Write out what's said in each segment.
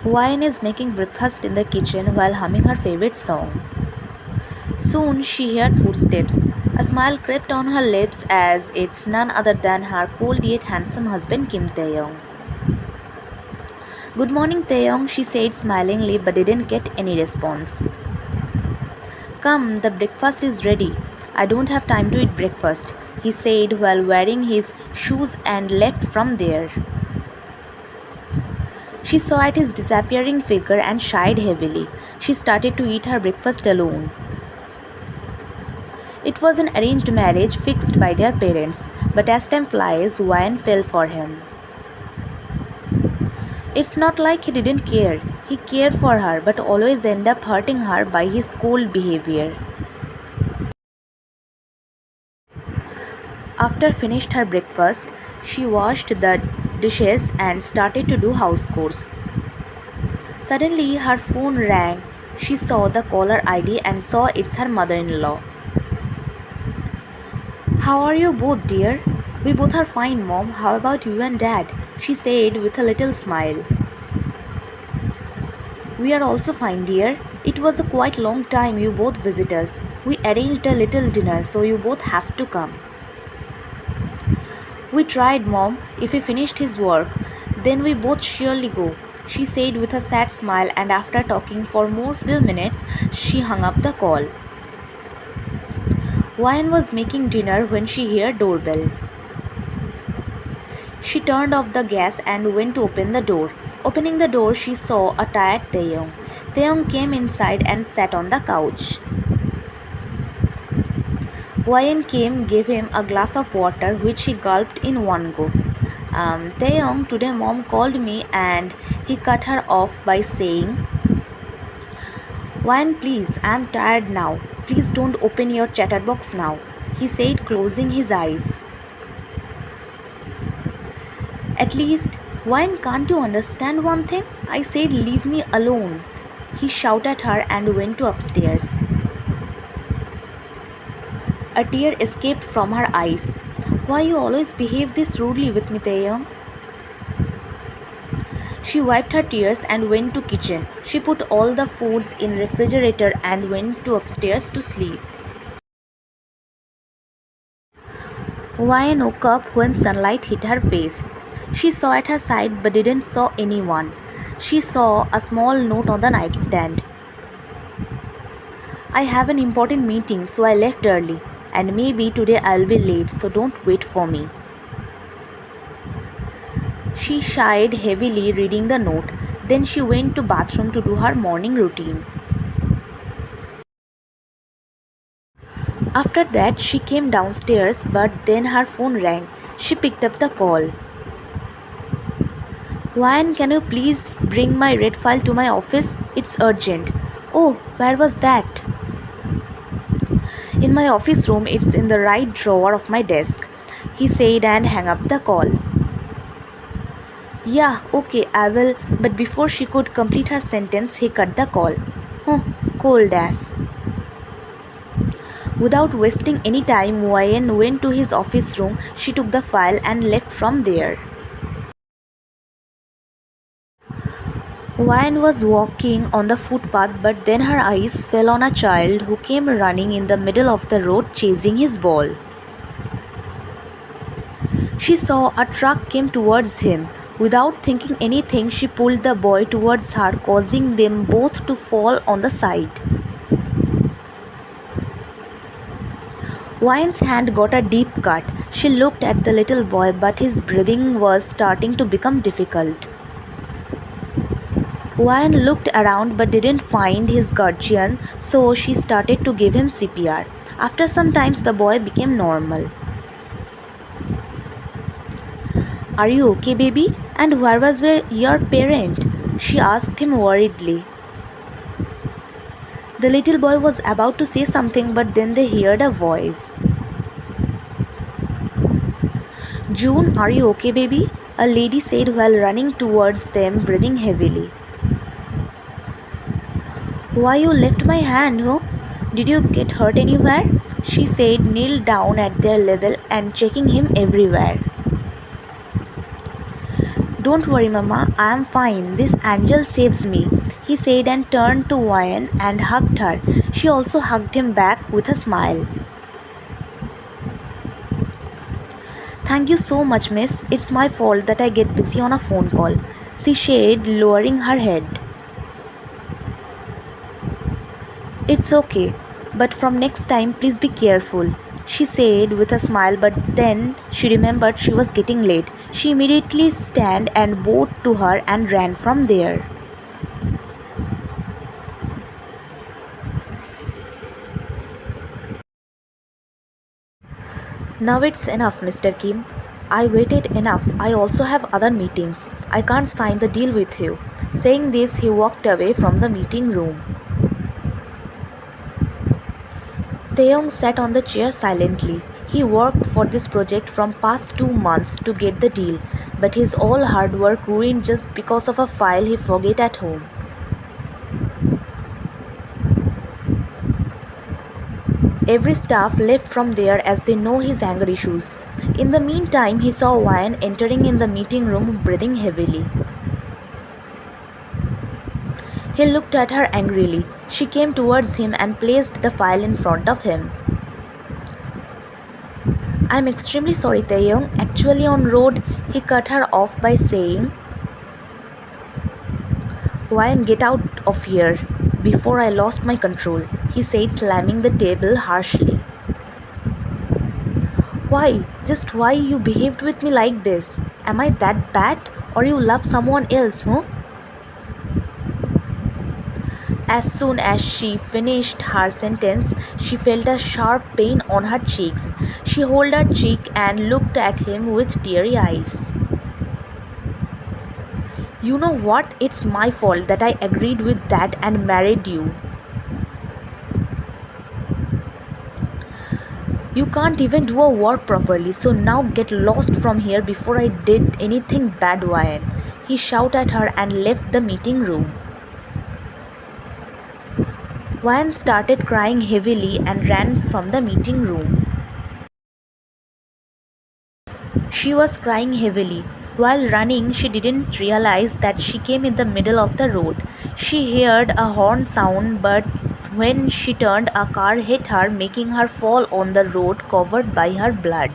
Wine is making breakfast in the kitchen while humming her favorite song. Soon she heard footsteps. A smile crept on her lips as it's none other than her cold yet handsome husband Kim Taeyong. Good morning Taeyong, she said smilingly but didn't get any response. Come, the breakfast is ready. I don't have time to eat breakfast, he said while wearing his shoes and left from there. She saw at his disappearing figure and sighed heavily. She started to eat her breakfast alone. It was an arranged marriage fixed by their parents, but as time flies, Wyan fell for him. It's not like he didn't care. He cared for her, but always ended up hurting her by his cold behavior. After finished her breakfast, she washed the dishes and started to do house chores. Suddenly, her phone rang. She saw the caller ID and saw it's her mother-in-law. How are you both, dear? We both are fine, Mom. How about you and Dad? She said with a little smile. We are also fine, dear. It was a quite long time you both visit us. We arranged a little dinner, so you both have to come. We tried, Mom. If he finished his work, then we both surely go, she said with a sad smile, and after talking for more few minutes, she hung up the call. Wyan was making dinner when she heard doorbell. She turned off the gas and went to open the door. Opening the door, she saw a tired Taeyong. Taeyong came inside and sat on the couch. Wyan came, gave him a glass of water, which he gulped in one go. Taeyong, today Mom called me and he cut her off by saying, Wyan, please, I'm tired now. Please don't open your chatterbox now, he said, closing his eyes. At least, Wyan, can't you understand one thing? I said, leave me alone. He shouted at her and went to upstairs. A tear escaped from her eyes. Why you always behave this rudely with me, Taeyong? She wiped her tears and went to kitchen. She put all the foods in refrigerator and went to upstairs to sleep. Wyan woke up when sunlight hit her face. She saw at her side but didn't saw anyone. She saw a small note on the nightstand. I have an important meeting, so I left early. And maybe today I'll be late, so don't wait for me. She sighed heavily reading the note. Then she went to bathroom to do her morning routine. After that, she came downstairs, but then her phone rang. She picked up the call. Wyan, can you please bring my red file to my office? It's urgent. Oh, where was that? In my office room, it's in the right drawer of my desk, he said and hung up the call. Yeah, okay, I will. But before she could complete her sentence, he cut the call. Cold ass. Without wasting any time, Wyan went to his office room. She took the file and left from there. Wyan was walking on the footpath, but then her eyes fell on a child who came running in the middle of the road chasing his ball. She saw a truck came towards him. Without thinking anything, she pulled the boy towards her, causing them both to fall on the side. Wyan's hand got a deep cut. She looked at the little boy, but his breathing was starting to become difficult. Wyan looked around but didn't find his guardian, so she started to give him CPR. After some time, the boy became normal. Are you okay, baby? And where was your parent? She asked him worriedly. The little boy was about to say something, but then they heard a voice. June, are you okay, baby? A lady said while running towards them, breathing heavily. Why you left my hand, huh? Did you get hurt anywhere? She said, kneel down at their level and checking him everywhere. Don't worry, Mama, I am fine. This angel saves me, he said and turned to Wyan and hugged her. She also hugged him back with a smile. Thank you so much, miss. It's my fault that I get busy on a phone call, she said, lowering her head. It's okay, but from next time, please be careful, she said with a smile, but then she remembered she was getting late. She immediately stand and bowed to her and ran from there. Now it's enough, Mr. Kim. I waited enough. I also have other meetings. I can't sign the deal with you. Saying this, he walked away from the meeting room. Taeyong sat on the chair silently. He worked for this project from past 2 months to get the deal, but his all hard work ruined just because of a file he forgot at home. Every staff left from there as they know his anger issues. In the meantime, he saw Wyan entering in the meeting room breathing heavily. He looked at her angrily. She came towards him and placed the file in front of him. I'm extremely sorry, Taeyong. Actually, on road, he cut her off by saying, Wyan, get out of here before I lost my control, he said, slamming the table harshly. Why? Just why you behaved with me like this? Am I that bad? Or you love someone else, huh? As soon as she finished her sentence, she felt a sharp pain on her cheeks. She held her cheek and looked at him with teary eyes. You know what? It's my fault that I agreed with that and married you. You can't even do a work properly, so now get lost from here before I did anything bad, Wyan. He shouted at her and left the meeting room. Wyan started crying heavily and ran from the meeting room. She was crying heavily. While running, she didn't realize that she came in the middle of the road. She heard a horn sound, but when she turned, a car hit her, making her fall on the road covered by her blood.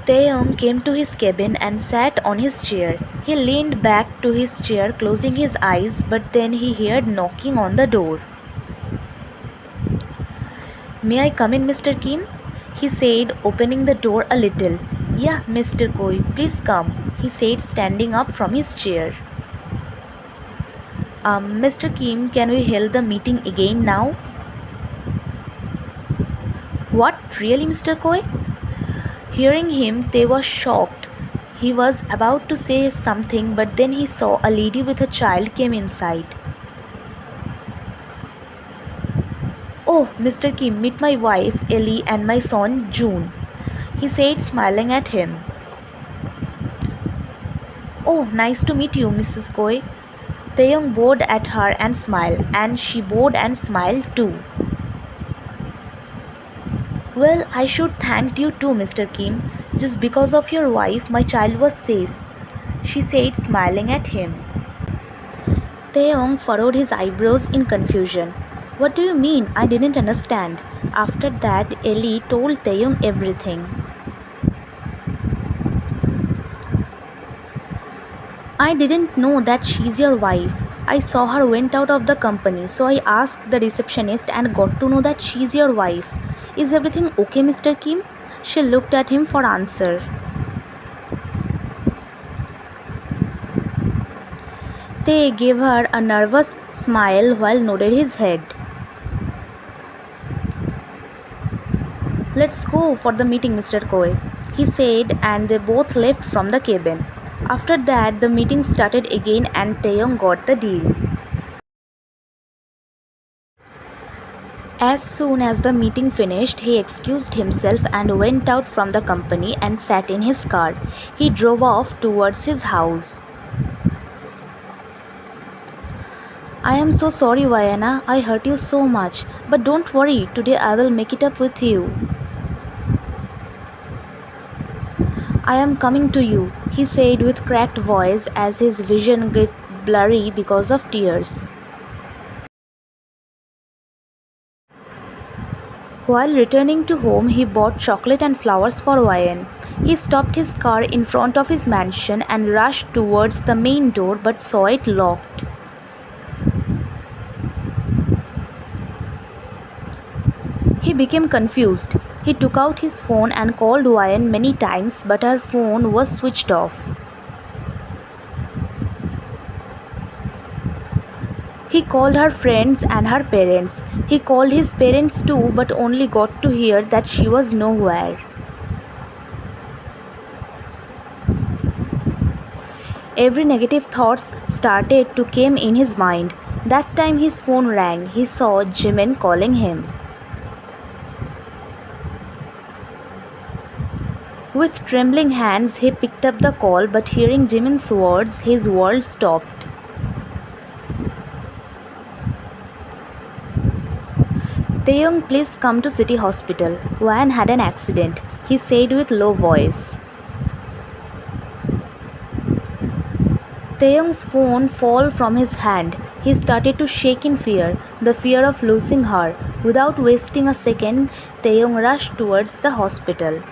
Taeyong came to his cabin and sat on his chair. He leaned back to his chair, closing his eyes, but then he heard knocking on the door. May I come in, Mr. Kim? He said, opening the door a little. Yeah, Mr. Koi, please come, he said, standing up from his chair. Mr. Kim, can we hold the meeting again now? What, really, Mr. Koi? Hearing him, they were shocked. He was about to say something, but then he saw a lady with a child came inside. Oh, Mr. Kim, meet my wife, Ellie, and my son, June, he said, smiling at him. Oh, nice to meet you, Mrs. Koi. Taeyong bowed at her and smiled, and she bowed and smiled too. Well, I should thank you too, Mr. Kim. Just because of your wife, my child was safe, she said, smiling at him. Taeyong furrowed his eyebrows in confusion. What do you mean? I didn't understand. After that, Ellie told Taeyong everything. I didn't know that she's your wife. I saw her went out of the company, so I asked the receptionist and got to know that she's your wife. Is everything okay, Mr. Kim? She looked at him for answer. Tae gave her a nervous smile while nodded his head. Let's go for the meeting, Mr. Koi, he said, and they both left from the cabin. After that, the meeting started again and Taeyong got the deal. As soon as the meeting finished, he excused himself and went out from the company and sat in his car. He drove off towards his house. I am so sorry, Vayana. I hurt you so much. But don't worry, today I will make it up with you. I am coming to you, he said with cracked voice as his vision got blurry because of tears. While returning to home, he bought chocolate and flowers for Wyan. He stopped his car in front of his mansion and rushed towards the main door but saw it locked. He became confused. He took out his phone and called Wyan many times, but her phone was switched off. He called her friends and her parents. He called his parents too, but only got to hear that she was nowhere. Every negative thoughts started to come in his mind. That time his phone rang. He saw Jimin calling him. With trembling hands, he picked up the call, but hearing Jimin's words, his world stopped. Taeyong, please come to city hospital. Wan had an accident, he said with low voice. Taeyong's phone fell from his hand. He started to shake in fear, the fear of losing her. Without wasting a second, Taeyong rushed towards the hospital.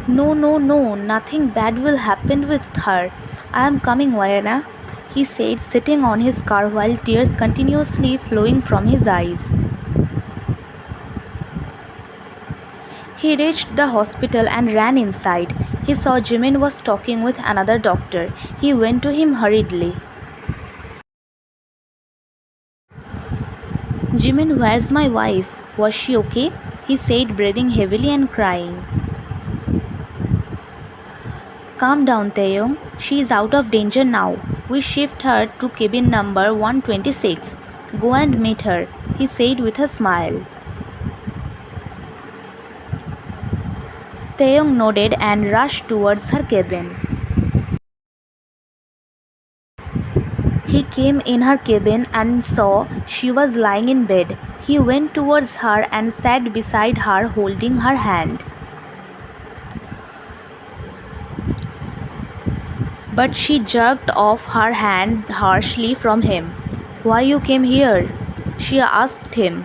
No, no, no, nothing bad will happen with her. I am coming, Vayana, he said, sitting on his car while tears continuously flowing from his eyes. He reached the hospital and ran inside. He saw Jimin was talking with another doctor. He went to him hurriedly. Jimin, where's my wife? Was she okay? He said, breathing heavily and crying. Calm down, Taeyong. She is out of danger now. We shift her to cabin number 126. Go and meet her, he said with a smile. Taeyong nodded and rushed towards her cabin. He came in her cabin and saw she was lying in bed. He went towards her and sat beside her, holding her hand. But she jerked off her hand harshly from him. Why you came here? She asked him.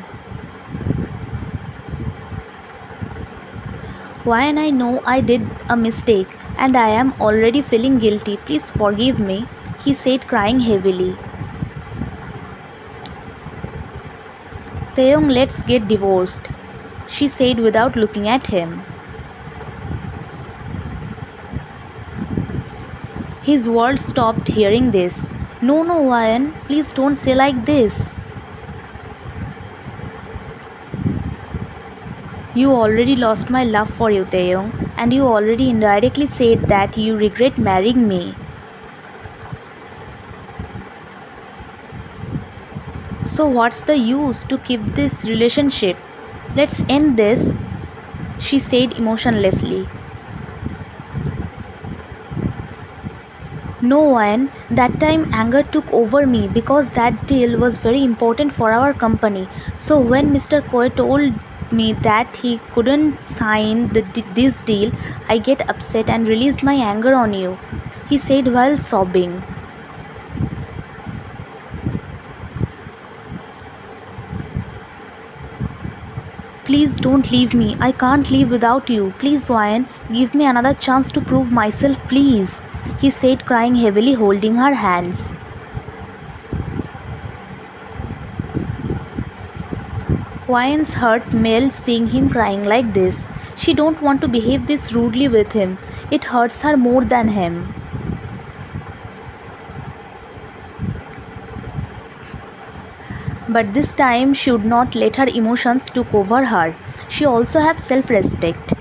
Why, and I know I did a mistake and I am already feeling guilty. Please forgive me, he said, crying heavily. Taeyong, let's get divorced, she said without looking at him. His world stopped hearing this. No, no, Ryan, please don't say like this. You already lost my love for you, Taeyong, and you already indirectly said that you regret marrying me. So what's the use to keep this relationship? Let's end this, she said emotionlessly. No, Ryan, that time anger took over me because that deal was very important for our company. So when Mr. Koi told me that he couldn't sign this deal, I get upset and released my anger on you, he said while sobbing. Please don't leave me. I can't live without you. Please, Ryan, give me another chance to prove myself, please, he said, crying heavily, holding her hands. Ryan's heart melted seeing him crying like this. She don't want to behave this rudely with him. It hurts her more than him. But this time she would not let her emotions take over her. She also has self-respect.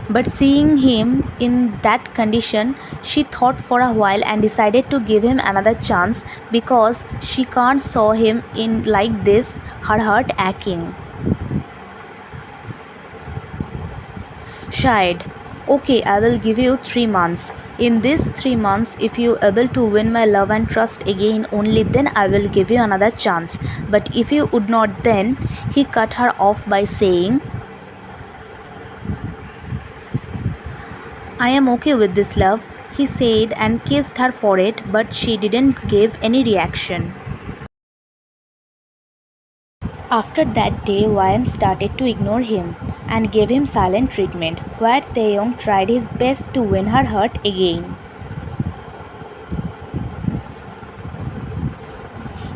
But seeing him in that condition, she thought for a while and decided to give him another chance because she can't saw him in like this, her heart aching. Shayad, okay, I will give you 3 months. In these 3 months, if you able to win my love and trust again, only then I will give you another chance. But if you would not, then he cut her off by saying, I am okay with this love, he said and kissed her forehead, but she didn't give any reaction. After that day, Wyan started to ignore him and gave him silent treatment, where Taeyong tried his best to win her heart again.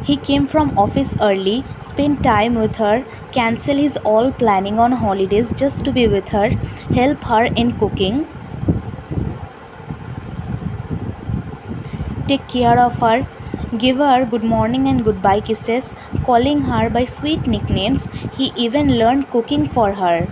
He came from office early, spent time with her, cancel his all planning on holidays just to be with her, help her in cooking, take care of her, give her good morning and goodbye kisses, calling her by sweet nicknames. He even learned cooking for her.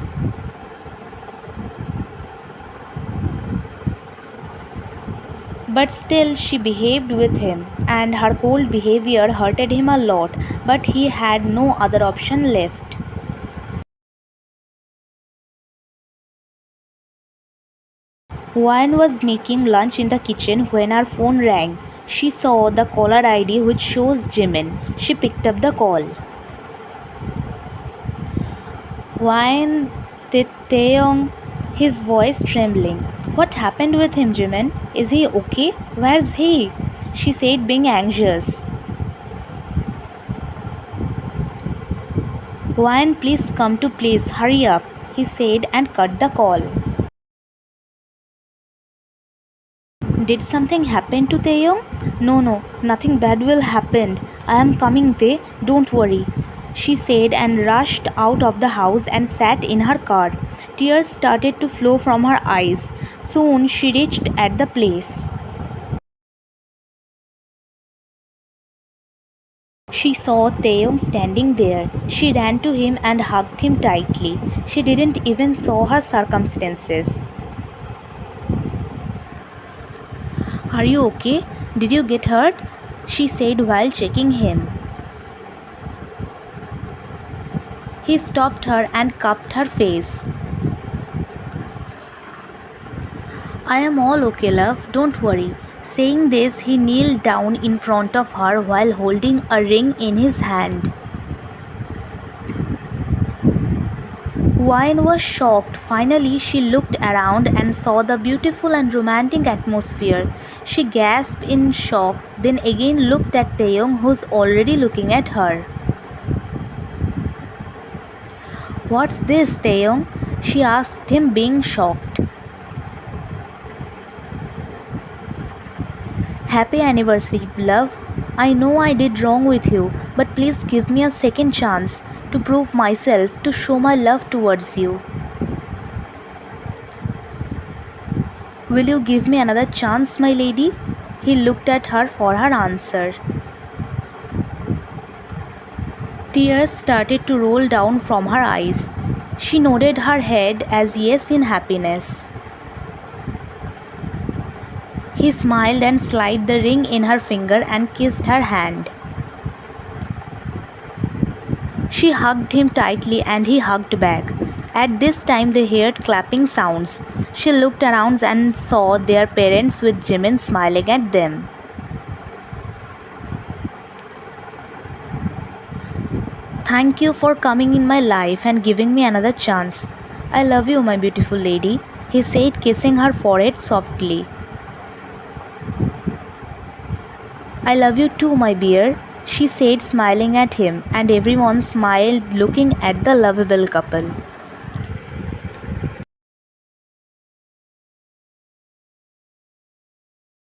But still, she behaved with him, and her cold behavior hurted him a lot, but he had no other option left. Wan was making lunch in the kitchen when her phone rang. She saw the caller ID which shows Jimin. She picked up the call. Wan Taeyong, his voice trembling. What happened with him, Jimin? Is he okay? Where's he? She said, being anxious. Wan, please come to place. Hurry up, he said and cut the call. Did something happen to Taeyong? No, nothing bad will happen. I am coming, Tae. Don't worry, she said and rushed out of the house and sat in her car. Tears started to flow from her eyes. Soon she reached at the place. She saw Taeyong standing there. She ran to him and hugged him tightly. She didn't even saw her circumstances. Are you okay? Did you get hurt? She said while checking him. He stopped her and cupped her face. I am all okay, love. Don't worry. Saying this, he kneeled down in front of her while holding a ring in his hand. Wine was shocked. Finally, she looked around and saw the beautiful and romantic atmosphere. She gasped in shock, then again looked at Taeyong, who's already looking at her. What's this, Taeyong? She asked him, being shocked. Happy anniversary, love. I know I did wrong with you, but please give me a second chance to prove myself, to show my love towards you. Will you give me another chance, my lady? He looked at her for her answer. Tears started to roll down from her eyes. She nodded her head as yes in happiness. He smiled and slid the ring in her finger and kissed her hand. She hugged him tightly and he hugged back. At this time they heard clapping sounds. She looked around and saw their parents with Jimin smiling at them. Thank you for coming in my life and giving me another chance. I love you, my beautiful lady, he said, kissing her forehead softly. I love you too, my dear, she said, smiling at him, and everyone smiled, looking at the lovable couple.